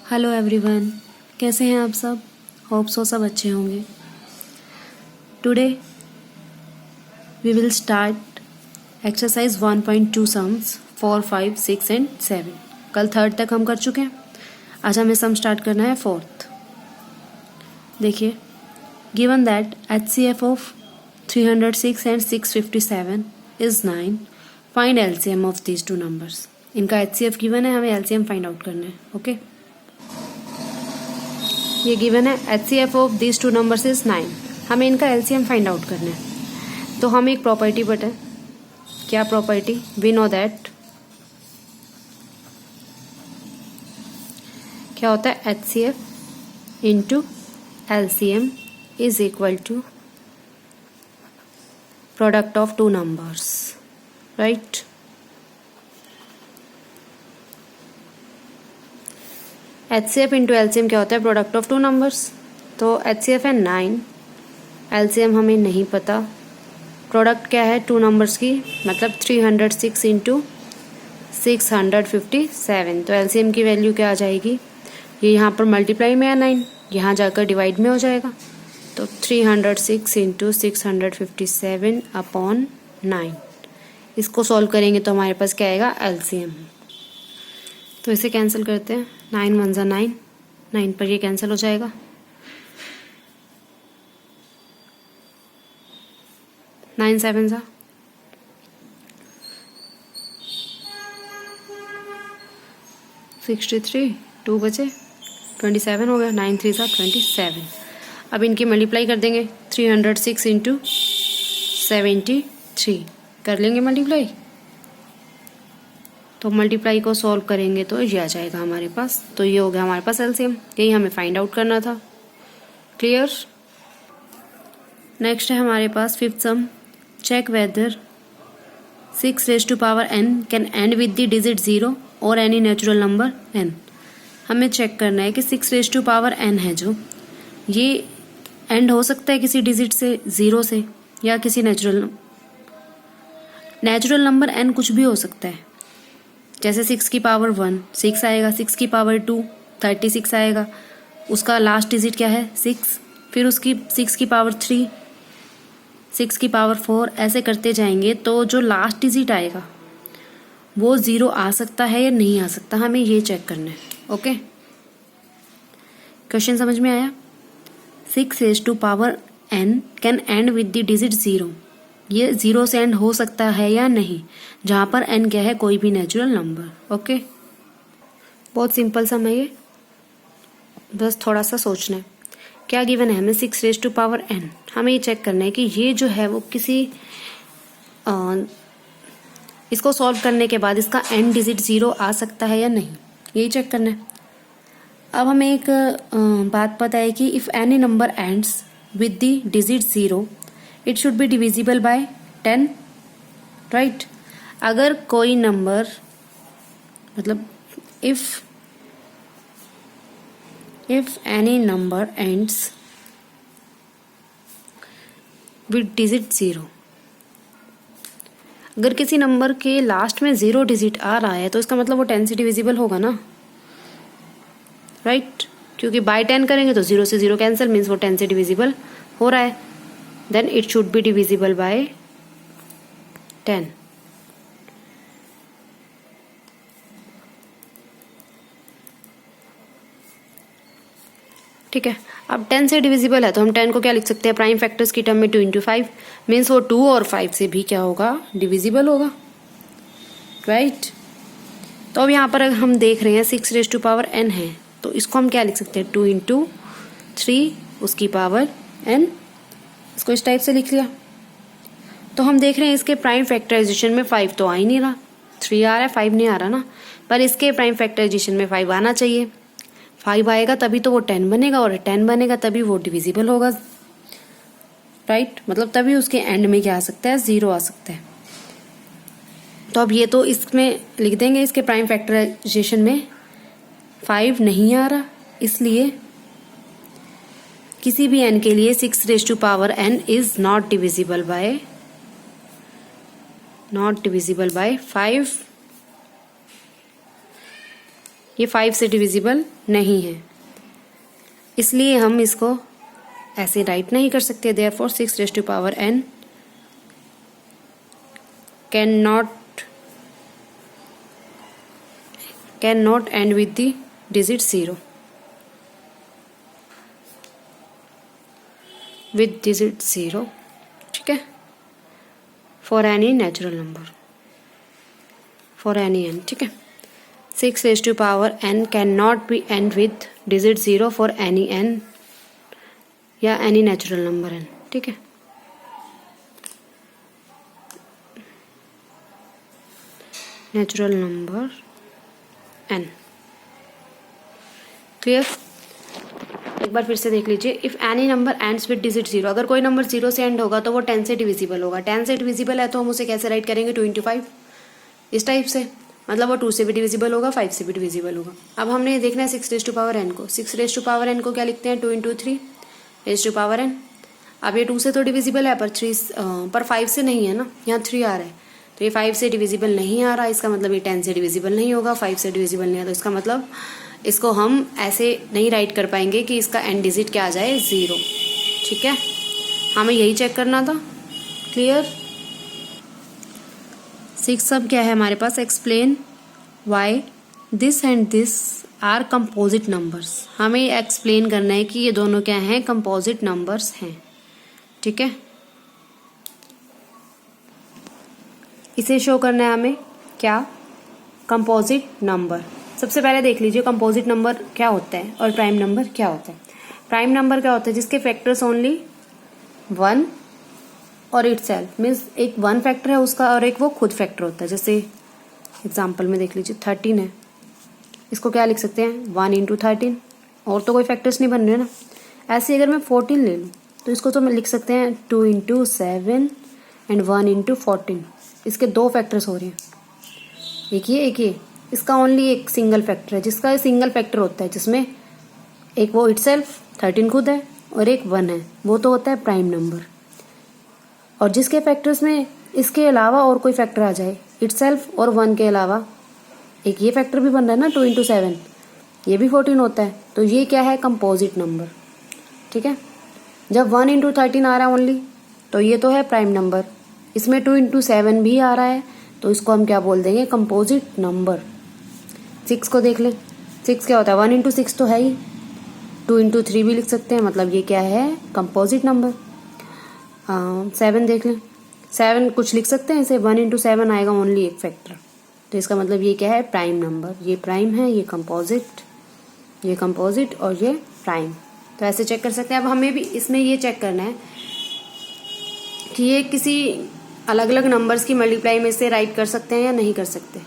Hello everyone, कैसे हैं आप सब? होप सो सब अच्छे होंगे। Today we will start exercise 1.2 sums 4, 5, 6 and 7। कल थर्ड तक हम कर चुके हैं। आज हमें सम स्टार्ट करना है फोर्थ। देखिए, given that HCF of 306 and 657 is 9, find LCM of these two numbers. इनका HCF गिवन है, हमें LCM फाइंड आउट करना है। ओके, ये गिवन है HCF of this two numbers is 9, हमें इनका LCM फाइंड आउट करना है। तो हम एक प्रॉपर्टी बटे, क्या प्रॉपर्टी? वी नो दैट क्या होता है HCF into LCM is equal to product of two numbers, right? HCF into LCM क्या होता है? Product of two numbers. तो HCF है 9, LCM हमें नहीं पता। प्रोडक्ट क्या है? टू नंबर्स की, मतलब 306 इंटू 657। तो LCM की वैल्यू क्या आ जाएगी? ये यहाँ पर मल्टीप्लाई में है 9, यहाँ जाकर डिवाइड में हो जाएगा। तो 306 इंटू 657 अपॉन 9। इसको सॉल्व करेंगे तो हमारे पास क्या आएगा? LCM। तो इसे कैंसिल करते हैं। 9 1 जा 9, 9 पर ये कैंसिल हो जाएगा। 9 7 जा 63, 2 बचे 27 हो गया। 9 3 जा 27। अब इनकी मल्टीप्लाई कर देंगे। 306 इंटू 73 कर लेंगे मल्टीप्लाई। तो मल्टीप्लाई को सॉल्व करेंगे तो ये आ जाएगा हमारे पास। तो ये हो गया हमारे पास LCM, यही हमें फाइंड आउट करना था। क्लियर? नेक्स्ट है हमारे पास fifth sum. Check whether 6 raise to power n can end with the digit 0 और एनी नेचुरल नंबर n। हमें चेक करना है कि 6 रेज़ टू पावर n है जो, ये एंड हो सकता है किसी डिजिट से, 0 से, या किसी नेचुरल नंबर n कुछ भी हो सकता है। जैसे 6 की पावर 1 6 आएगा, 6 की पावर 2 36 आएगा, उसका लास्ट डिजिट क्या है? 6। फिर उसकी 6 की पावर 3, 6 की पावर 4, ऐसे करते जाएंगे तो जो लास्ट डिजिट आएगा वो 0 आ सकता है या नहीं आ सकता, हमें ये चेक करना है। ओके, क्वेश्चन समझ में आया? 6 raise to power n can end with the digit 0, ये 0 से एंड हो सकता है या नहीं, जहाँ पर n क्या है? कोई भी नेचुरल नंबर। ओके, बहुत सिंपल सा है ये, बस थोड़ा सा सोचना है। क्या गिवन है हमें? 6 रेज़ टू पावर n। हमें ये चेक करना है कि ये जो है वो किसी इसको सॉल्व करने के बाद इसका n डिजिट 0 आ सकता है या नहीं, यही चेक करना है। अब हमें एक बात पता है कि if any number ends with the digit 0 it should be divisible by 10, right? अगर कोई नंबर, मतलब if any number ends with digit 0, अगर किसी नंबर के लास्ट में 0 डिजिट आ रहा है तो इसका मतलब वो 10 से डिविजिबल होगा ना, राइट? क्योंकि बाय 10 करेंगे तो 0 से 0 कैंसिल, मीन्स वो 10 से डिविजिबल हो रहा है। then it should be divisible by 10। ठीक है, अब 10 से डिविजिबल है तो हम 10 को क्या लिख सकते हैं? प्राइम फैक्टर्स की टर्म में 2 इंटू 5, मीन्स वो 2 और 5 से भी क्या होगा? डिविजिबल होगा, राइट? तो अब यहाँ पर अगर हम देख रहे हैं 6 रेज़ टू पावर n है, तो इसको हम क्या लिख सकते हैं? 2 इंटू 3 उसकी पावर n, इसको इस टाइप से लिख लिया। तो हम देख रहे हैं इसके प्राइम फैक्टराइजेशन में 5 तो आ ही नहीं रहा, 3 आ रहा है, 5 नहीं आ रहा ना, पर इसके प्राइम फैक्टराइजेशन में 5 आना चाहिए। 5 आएगा तभी तो वो 10 बनेगा, और 10 बनेगा तभी वो डिविजिबल होगा, राइट? मतलब तभी उसके एंड में क्या आ सकता है? 0 आ सकता है। तो अब ये तो इसमें लिख देंगे, इसके प्राइम फैक्टराइजेशन में 5 नहीं आ रहा, इसलिए किसी भी n के लिए 6 raise to power n is not divisible by 5 ये 5 से डिविजिबल नहीं है, इसलिए हम इसको ऐसे राइट नहीं कर सकते। Therefore 6 raise to power n can not end with the digit 0 with digit 0, ठीक है, for any natural number, for any n, ठीक है। 6 raise to power n can not be end with digit 0 for any n या any natural number n, ठीक है। Natural number n, clear. एक बार फिर से देख लीजिए, if any number ends with digit 0, अगर कोई नंबर 0 से एंड होगा तो वो 10 से डिविजिबल होगा। 10 से डिविजिबल है तो हम उसे कैसे राइट करेंगे, 2 × 5, इस टाइप से, मतलब वो 2 से भी डिविजिबल होगा, 5 से भी डिविजिबल होगा। अब हमने देखना है 6 रेज़ टू पावर n को। 6 रेज़ टू पावर n को क्या लिखते हैं, 2 × 3 रेज़ टू पावर n। अब ये 2 से तो डिविजिबल है पर 5 से नहीं है ना, यहाँ 3 आ रहा है, तो ये 5 से डिविजिबल नहीं आ रहा, इसका मतलब ये 10 से डिविजिबल नहीं होगा, 5 से डिविजिबल नहीं है, तो इसका मतलब इसको हम ऐसे नहीं राइट कर पाएंगे कि इसका एंड डिजिट क्या आ जाए, 0, ठीक है। हमें यही चेक करना था, क्लियर। 6 अब क्या है हमारे पास, explain why this and this are composite numbers. हमें एक्सप्लेन करना है कि ये दोनों क्या हैं, कंपोजिट नंबर्स हैं, ठीक है। इसे शो करना है हमें क्या, कंपोजिट नंबर। सबसे पहले देख लीजिए कंपोजिट नंबर क्या होता है और प्राइम नंबर क्या होता है। प्राइम नंबर क्या होता है, जिसके फैक्टर्स ओनली 1 और इटसेल्फ, मीन्स एक 1 फैक्टर है उसका और एक वो खुद फैक्टर होता है। जैसे एग्जाम्पल में देख लीजिए 13 है, इसको क्या लिख सकते हैं, 1 × 13, और तो कोई फैक्टर्स नहीं बन रहे ना। ऐसे अगर मैं 14 ले लूँ तो इसको तो मैं लिख सकते हैं 2 × 7 एंड 1 × 14, इसके 2 फैक्टर्स हो रहे हैं, एक ये, इसका ओनली एक सिंगल फैक्टर है, जिसका सिंगल फैक्टर होता है, जिसमें एक वो इटसेल्फ 13 खुद है और एक 1 है, वो तो होता है प्राइम नंबर। और जिसके फैक्टर्स में इसके अलावा और कोई फैक्टर आ जाए, इटसेल्फ और 1 के अलावा एक ये फैक्टर भी बन रहा है ना, 2 × 7, ये भी 14 होता है, तो ये क्या है, कंपोजिट नंबर, ठीक है। जब 1 × 13 आ रहा है ओनली, तो ये तो है प्राइम नंबर। इसमें 2 × 7 भी आ रहा है, तो इसको हम क्या बोल देंगे, कंपोजिट नंबर। 6 को देख लें, 6 क्या होता है, 1 × 6 तो है ही, 2 × 3 भी लिख सकते हैं, मतलब ये क्या है, कंपोजिट नंबर। 7 देख लें, 7 कुछ लिख सकते हैं इसे, 1 × 7 आएगा ओनली एक फैक्टर, तो इसका मतलब ये क्या है, प्राइम नंबर। ये प्राइम है, ये कंपोजिट और ये प्राइम, तो ऐसे चेक कर सकते हैं। अब हमें भी इसमें ये चेक करना है कि ये किसी अलग अलग नंबर्स की मल्टीप्लाई में से राइट कर सकते हैं या नहीं कर सकते।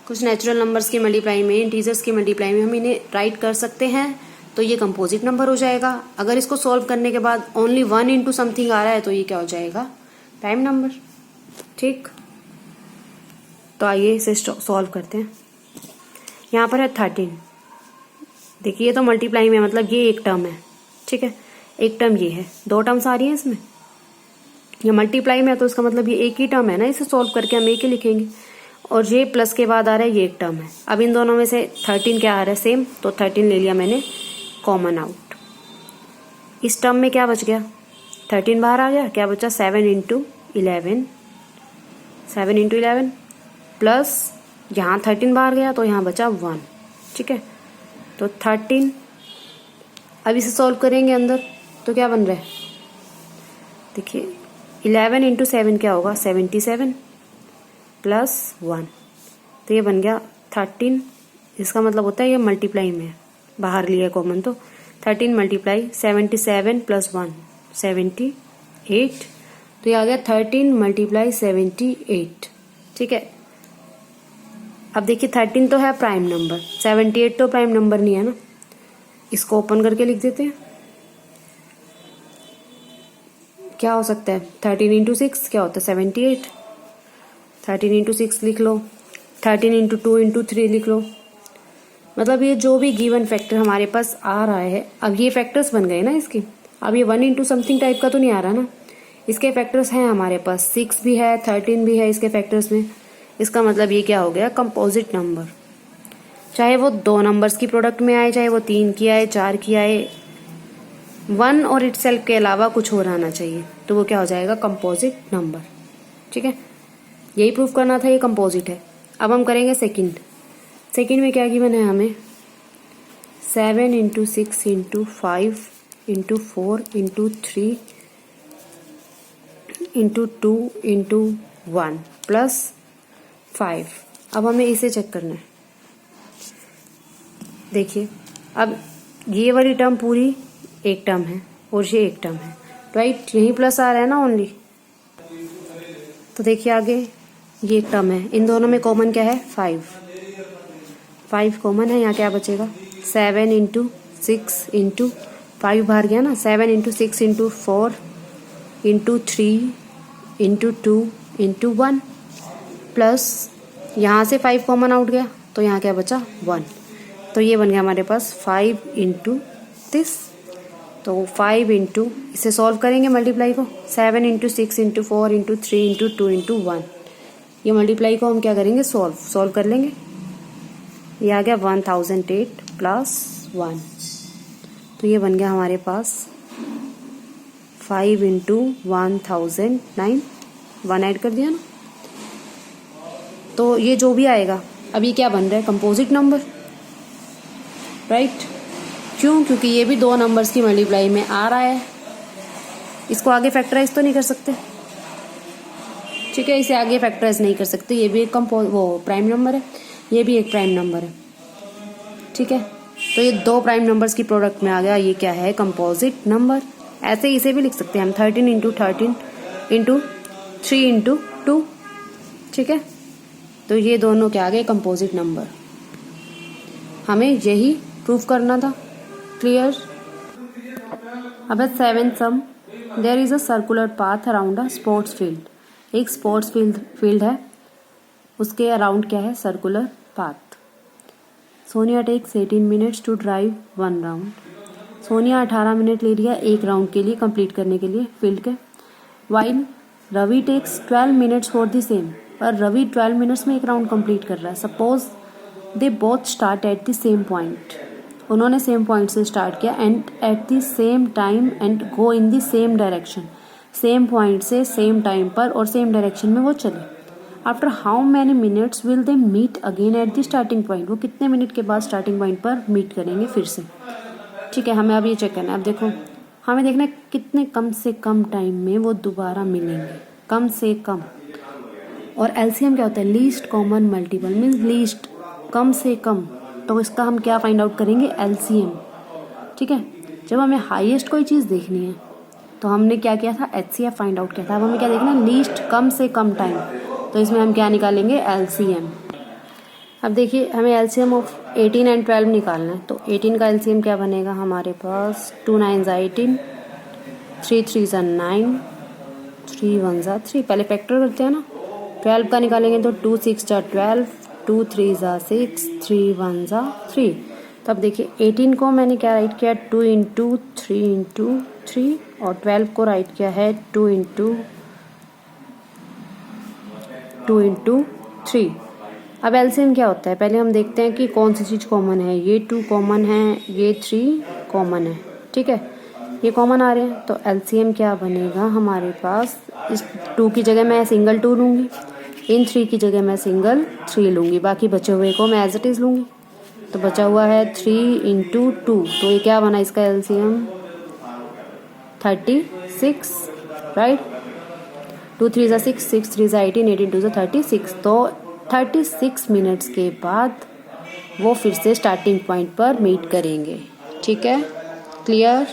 कुछ नेचुरल नंबर्स की मल्टीप्लाई में, इंटीजर्स की मल्टीप्लाई में हम इन्हें राइट कर सकते हैं, तो ये कंपोजिट नंबर हो जाएगा। अगर इसको सॉल्व करने के बाद ओनली 1 × समथिंग आ रहा है, तो ये क्या हो जाएगा, प्राइम नंबर, ठीक। तो आइए इसे सॉल्व करते हैं। यहाँ पर है 13, देखिए ये तो मल्टीप्लाई में, मतलब ये एक टर्म है, ठीक है, एक टर्म ये है, 2 टर्म्स आ रही हैं इसमें, ये मल्टीप्लाई में है, तो इसका मतलब ये एक ही टर्म है ना, इसे सॉल्व करके हम एक ही लिखेंगे। और ये प्लस के बाद आ रहा है, ये एक टर्म है। अब इन दोनों में से 13 क्या आ रहा है, सेम, तो 13 ले लिया मैंने कॉमन आउट। इस टर्म में क्या बच गया, 13 बाहर आ गया, क्या बचा, 7 × 11 प्लस यहाँ 13 बाहर गया, तो यहाँ बचा 1, ठीक है। तो 13, अब इसे सॉल्व करेंगे अंदर, तो क्या बन रहा है, देखिए 11 × 7 क्या होगा, 77 प्लस 1, तो ये बन गया 13। इसका मतलब होता है ये मल्टीप्लाई में, बाहर लिया कॉमन, तो 13 × 77 + 1 78, तो ये आ गया 13 × 78, ठीक है। अब देखिए 13 तो है प्राइम नंबर, 78 तो प्राइम नंबर नहीं है ना, इसको ओपन करके लिख देते हैं। क्या हो सकता है, 13 × 6 क्या होता है, 78, 13 × 6 लिख लो, 13 × 2 × 3 लिख लो। मतलब ये जो भी गिवन फैक्टर हमारे पास आ रहा है, अब ये फैक्टर्स बन गए ना इसके, अब ये 1 × समथिंग टाइप का तो नहीं आ रहा ना, इसके फैक्टर्स हैं हमारे पास, 6 भी है, 13 भी है इसके फैक्टर्स में, इसका मतलब ये क्या हो गया, कंपोजिट नंबर। चाहे वो 2 नंबर्स की प्रोडक्ट में आए, चाहे वो 3 की आए, 4 की आए, 1 और इटसेल्फ के अलावा कुछ और आना चाहिए, तो वो क्या हो जाएगा, कंपोजिट नंबर। ठीक है, यही प्रूफ करना था, ये कंपोजिट है। अब हम करेंगे सेकंड। सेकंड में क्या गिवन है हमें, 7 into 6 into 5 into 4 into 3 into 2 into 1 plus 5। अब हमें इसे चेक करना है। देखिए, अब ये वाली टर्म पूरी एक टर्म है और ये एक टर्म है, राइट, यही प्लस आ रहा है ना ओनली। तो देखिए आगे ये एक टर्म है, इन दोनों में कॉमन क्या है, 5 कॉमन है, यहाँ क्या बचेगा, 7 इंटू 6 इंटू 5 बाहर गया ना, 7 into 6 into 4 into 3 into 2 into 1 plus यहाँ से 5 कॉमन आउट गया, तो यहाँ क्या बचा, 1। तो ये बन गया हमारे पास 5 इंटू दिस। तो 5 इंटू, इसे सॉल्व करेंगे मल्टीप्लाई को, 7 into 6 into 4 into 3 into 2 into 1, ये मल्टीप्लाई को हम क्या करेंगे, सॉल्व कर लेंगे। ये आ गया 1008 प्लस 1, तो ये बन गया हमारे पास 5 इंटू 1009, 1 ऐड कर दिया ना, तो ये जो भी आएगा, अब ये क्या बन रहा है, कंपोजिट नंबर, राइट। क्यों, क्योंकि ये भी 2 नंबर्स की मल्टीप्लाई में आ रहा है, इसको आगे फैक्टराइज तो नहीं कर सकते। ठीक है, इसे आगे फैक्टराइज नहीं कर सकते, ये भी एक प्राइम नंबर है, ये भी एक प्राइम नंबर है। ठीक है, तो ये 2 प्राइम नंबर्स की प्रोडक्ट में आ गया, ये क्या है, कंपोजिट नंबर। ऐसे इसे भी लिख सकते हैं हम, 13 इंटू 13 इंटू 3 इंटू 2। ठीक है, तो ये दोनों क्या आ गए, कंपोजिट नंबर। हमें यही प्रूफ करना था, क्लियर। अब 7th sum, there is a circular path around a sports field. एक स्पोर्ट्स फील्ड है, उसके अराउंड क्या है, circular path. Sonia takes 18 minutes to drive 1 round. Sonia 18 minute ले लिया एक राउंड के लिए, कंप्लीट करने के लिए फील्ड के। While Ravi takes 12 minutes for the same, पर रवि 12 मिनट्स में एक राउंड कंप्लीट कर रहा है। Suppose they both start at the same point, उन्होंने सेम पॉइंट से स्टार्ट किया, and at the same time and go in the same direction, same point से सेम टाइम पर और सेम डायरेक्शन में वो चले। After how many minutes will they meet again at the starting point, वो कितने मिनट के बाद स्टार्टिंग पॉइंट पर मीट करेंगे फिर से। ठीक है, हमें अब ये चेक करना है। अब देखो, हमें देखना है कितने कम से कम टाइम में वो दोबारा मिलेंगे, कम से कम। और एलसीएम क्या होता है, least common multiple, means least, कम से कम। तो इसका हम क्या फाइंड आउट करेंगे, एलसीएम। ठीक है, जब हमें हाईएस्ट कोई चीज़ देखनी है तो हमने क्या किया था, एचसीएफ फाइंड आउट किया था। अब हमें क्या देखना है, लीस्ट, कम से कम टाइम, तो इसमें हम क्या निकालेंगे, एलसीएम। अब देखिए, हमें एलसीएम ऑफ 18 एंड 12 निकालना है, तो 18 का एलसीएम क्या बनेगा हमारे पास, 2 9 18, 3 3 9, 3 1 3। पहले फैक्टर करते हैं ना, 12 का निकालेंगे तो 2 6 12, 2 3 6, 3 1 3। तो अब देखिए 18 को मैंने क्या राइट किया, 2 इंटू 3 इंटू 3, और 12 को राइट किया है 2 इंटू 3। अब एलसीएम क्या होता है, पहले हम देखते हैं कि कौन सी चीज़ कॉमन है। ये 2 कॉमन है, ये 3 कॉमन है। ठीक है, ये कॉमन आ रहे हैं, तो एलसीएम क्या बनेगा हमारे पास, इस 2 की जगह मैं सिंगल 2 लूँगी, इन 3 की जगह मैं सिंगल 3 लूँगी, बाकी बचे हुए को मैं एज इट इज़ लूँगी। तो बचा हुआ है 3 इंटू 2, तो ये क्या बना इसका एलसीएम, 36, राइट। 2 3 6, 6 3 18, 18 2 36। तो 36 मिनट्स के बाद वो फिर से स्टार्टिंग पॉइंट पर मीट करेंगे। ठीक है, क्लियर।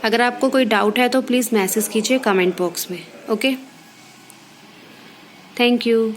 अगर आपको कोई डाउट है तो प्लीज़ मैसेज कीजिए कमेंट बॉक्स में। Okay, thank you.